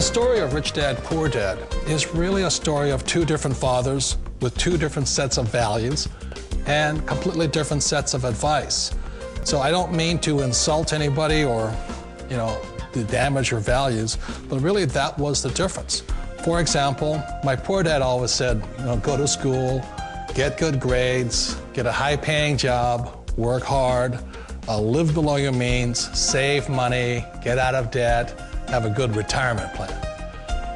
The story of Rich Dad, Poor Dad is really a story of two different fathers with two different sets of values and completely different sets of advice. So I don't mean to insult anybody or, to damage your values, but really that was the difference. For example, my poor dad always said, go to school, get good grades, get a high-paying job, work hard, live below your means, save money, get out of debt, have a good retirement plan.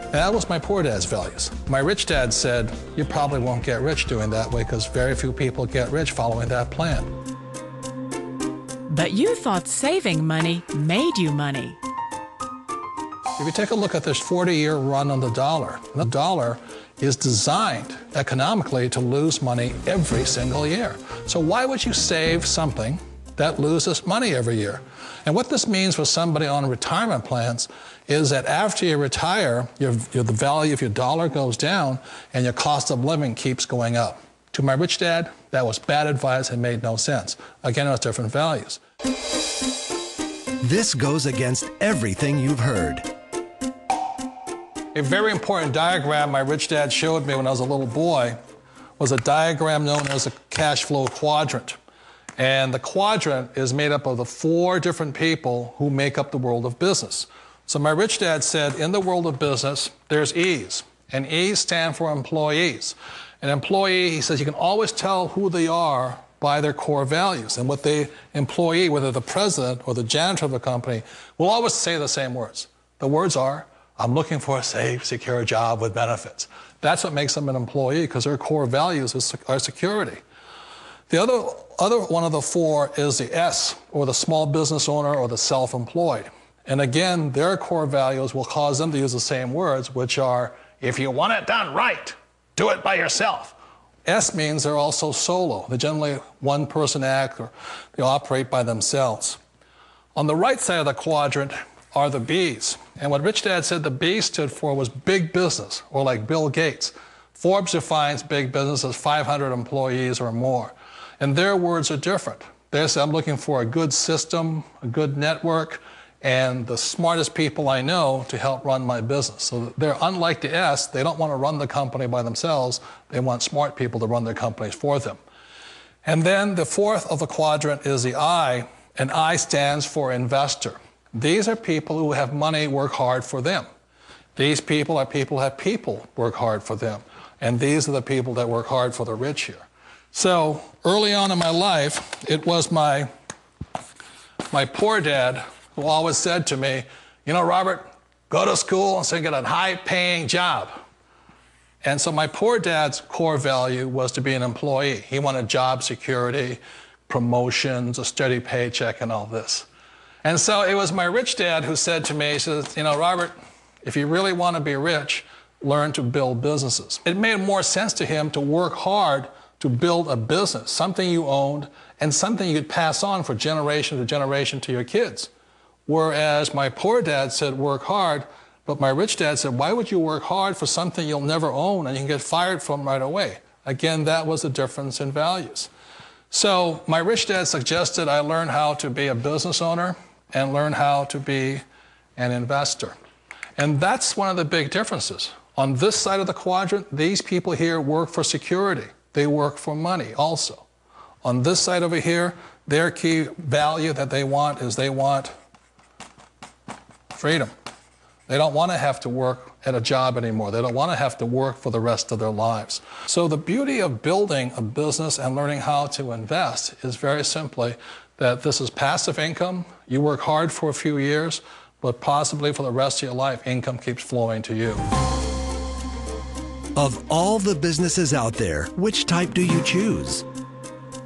And that was my poor dad's values. My rich dad said, you probably won't get rich doing that way because very few people get rich following that plan. But you thought saving money made you money. If you take a look at this 40-year run on the dollar is designed economically to lose money every single year. So why would you save something that loses money every year? And what this means for somebody on retirement plans is that after you retire, the value of your dollar goes down and your cost of living keeps going up. To my rich dad, that was bad advice and made no sense. Again, it was different values. This goes against everything you've heard. A very important diagram my rich dad showed me when I was a little boy was a diagram known as a cash flow quadrant. And the quadrant is made up of the four different people who make up the world of business. So my rich dad said, in the world of business, there's E's. And E's stand for employees. An employee, he says, you can always tell who they are by their core values. And what the employee, whether the president or the janitor of the company, will always say the same words. The words are, I'm looking for a safe, secure job with benefits. That's what makes them an employee, because their core values are security. The other one of the four is the S, or the small business owner or the self-employed. And again, their core values will cause them to use the same words, which are, if you want it done right, do it by yourself. S means they're also solo. They're generally one-person act, or they operate by themselves. On the right side of the quadrant are the B's. And what Rich Dad said the B stood for was big business, or like Bill Gates. Forbes defines big business as 500 employees or more. And their words are different. They say, I'm looking for a good system, a good network, and the smartest people I know to help run my business. So they're unlike the S. They don't want to run the company by themselves. They want smart people to run their companies for them. And then the fourth of the quadrant is the I, and I stands for investor. These are people who have money work hard for them. These people are people who have people work hard for them. And these are the people that work hard for the rich here. So early on in my life, it was my poor dad who always said to me, Robert, go to school and so get a high-paying job. And so my poor dad's core value was to be an employee. He wanted job security, promotions, a steady paycheck, and all this. And so it was my rich dad who said to me, he says, Robert, if you really want to be rich, learn to build businesses. It made more sense to him to work hard to build a business, something you owned, and something you could pass on for generation to generation to your kids. Whereas my poor dad said, work hard, but my rich dad said, why would you work hard for something you'll never own and you can get fired from right away? Again, that was the difference in values. So my rich dad suggested I learn how to be a business owner and learn how to be an investor. And that's one of the big differences. On this side of the quadrant, these people here work for security. They work for money also. On this side over here, their key value that they want is they want freedom. They don't want to have to work at a job anymore. They don't want to have to work for the rest of their lives. So the beauty of building a business and learning how to invest is very simply that this is passive income. You work hard for a few years, but possibly for the rest of your life, income keeps flowing to you. Of all the businesses out there, which type do you choose?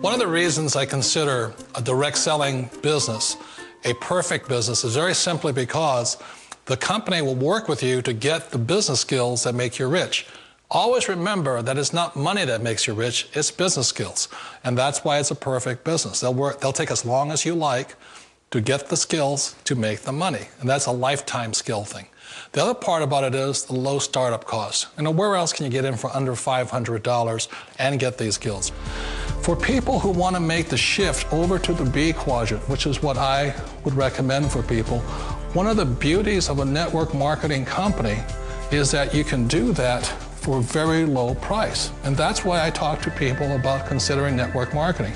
One of the reasons I consider a direct selling business a perfect business is very simply because the company will work with you to get the business skills that make you rich. Always remember that it's not money that makes you rich, it's business skills. And that's why it's a perfect business. They'll take as long as you like to get the skills to make the money. And that's a lifetime skill thing. The other part about it is the low startup cost. Where else can you get in for under $500 and get these skills? For people who want to make the shift over to the B quadrant, which is what I would recommend for people, One of the beauties of a network marketing company is that you can do that for a very low price. And that's why I talk to people about considering network marketing.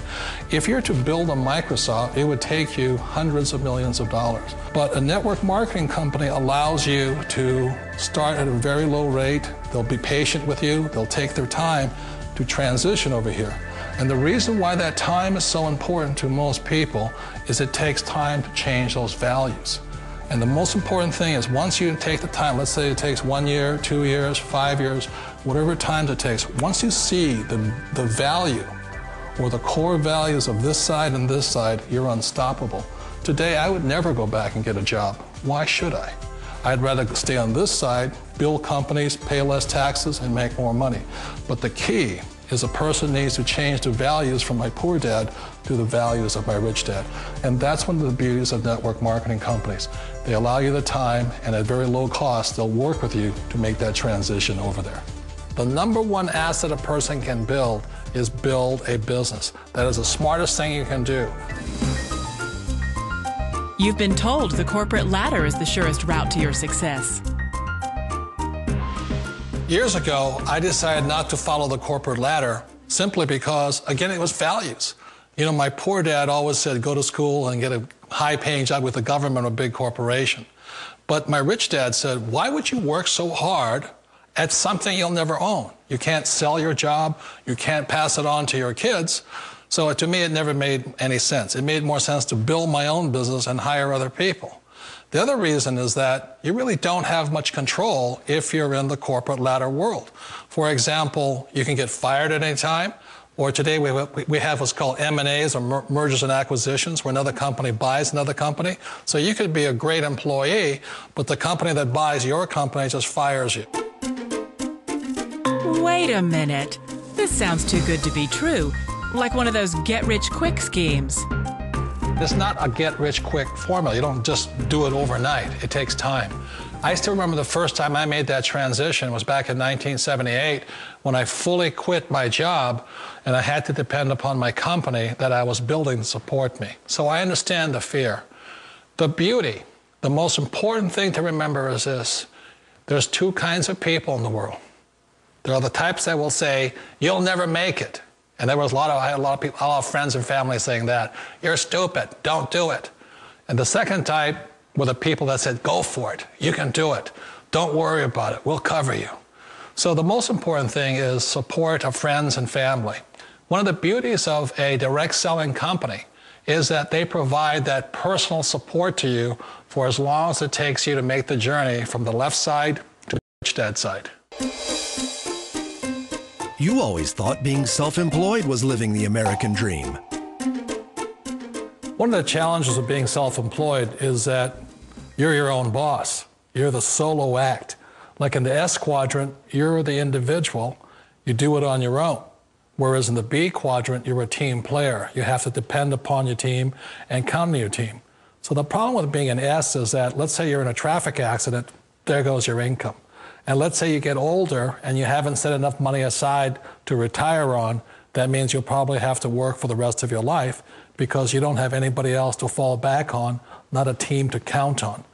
If you're to build a Microsoft, it would take you hundreds of millions of dollars. But a network marketing company allows you to start at a very low rate. They'll be patient with you. They'll take their time to transition over here. And the reason why that time is so important to most people is it takes time to change those values. And the most important thing is once you take the time, let's say it takes 1 year, 2 years, 5 years, whatever time it takes, once you see the value or the core values of this side and this side, you're unstoppable. Today, I would never go back and get a job. Why should I? I'd rather stay on this side, build companies, pay less taxes, and make more money. But the key is a person needs to change the values from my poor dad to the values of my rich dad. And that's one of the beauties of network marketing companies. They allow you the time, and at very low cost, they'll work with you to make that transition over there. The number one asset a person can build is build a business. That is the smartest thing you can do. You've been told the corporate ladder is the surest route to your success. Years ago, I decided not to follow the corporate ladder simply because, again, it was values. You know, my poor dad always said, go to school and get a high-paying job with the government or a big corporation. But my rich dad said, why would you work so hard at something you'll never own? You can't sell your job. You can't pass it on to your kids. So to me, it never made any sense. It made more sense to build my own business and hire other people. The other reason is that you really don't have much control if you're in the corporate ladder world. For example, you can get fired at any time, or today we have what's called M&As, or mergers and acquisitions, where another company buys another company. So you could be a great employee, but the company that buys your company just fires you. Wait a minute. This sounds too good to be true. Like one of those get-rich-quick schemes. It's not a get-rich-quick formula. You don't just do it overnight. It takes time. I still remember the first time I made that transition was back in 1978 when I fully quit my job and I had to depend upon my company that I was building to support me. So I understand the fear. The beauty, the most important thing to remember is this. There's two kinds of people in the world. There are the types that will say, you'll never make it. And there was I had a lot of people, a lot of friends and family saying that. You're stupid, don't do it. And the second type were the people that said, go for it, you can do it. Don't worry about it, we'll cover you. So the most important thing is support of friends and family. One of the beauties of a direct selling company is that they provide that personal support to you for as long as it takes you to make the journey from the left side to the rich dad side. You always thought being self-employed was living the American dream. One of the challenges of being self-employed is that you're your own boss. You're the solo act. Like in the S quadrant, you're the individual. You do it on your own. Whereas in the B quadrant, you're a team player. You have to depend upon your team and count on your team. So the problem with being an S is that, let's say you're in a traffic accident, there goes your income. And let's say you get older and you haven't set enough money aside to retire on, that means you'll probably have to work for the rest of your life because you don't have anybody else to fall back on, not a team to count on.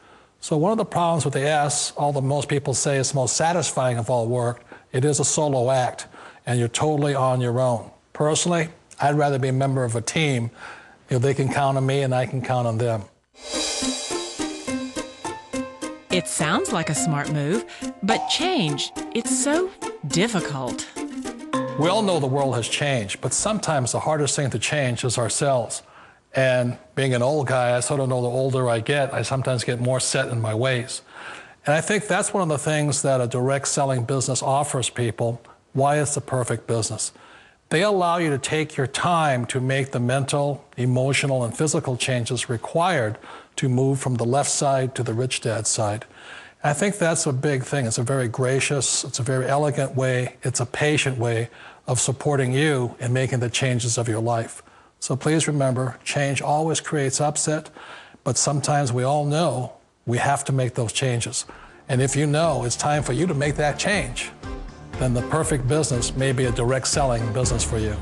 So one of the problems with the S, although most people say it's the most satisfying of all work, it is a solo act and you're totally on your own. Personally, I'd rather be a member of a team. If they can count on me and I can count on them. It sounds like a smart move, but change, it's so difficult. We all know the world has changed, but sometimes the hardest thing to change is ourselves. And being an old guy, I sort of know the older I get, I sometimes get more set in my ways. And I think that's one of the things that a direct selling business offers people, why it's the perfect business. They allow you to take your time to make the mental, emotional, and physical changes required to move from the left side to the rich dad side. I think that's a big thing. It's a very gracious, it's a very elegant way, it's a patient way of supporting you in making the changes of your life. So please remember, change always creates upset, but sometimes we all know we have to make those changes. And if you know it's time for you to make that change, then the perfect business may be a direct selling business for you.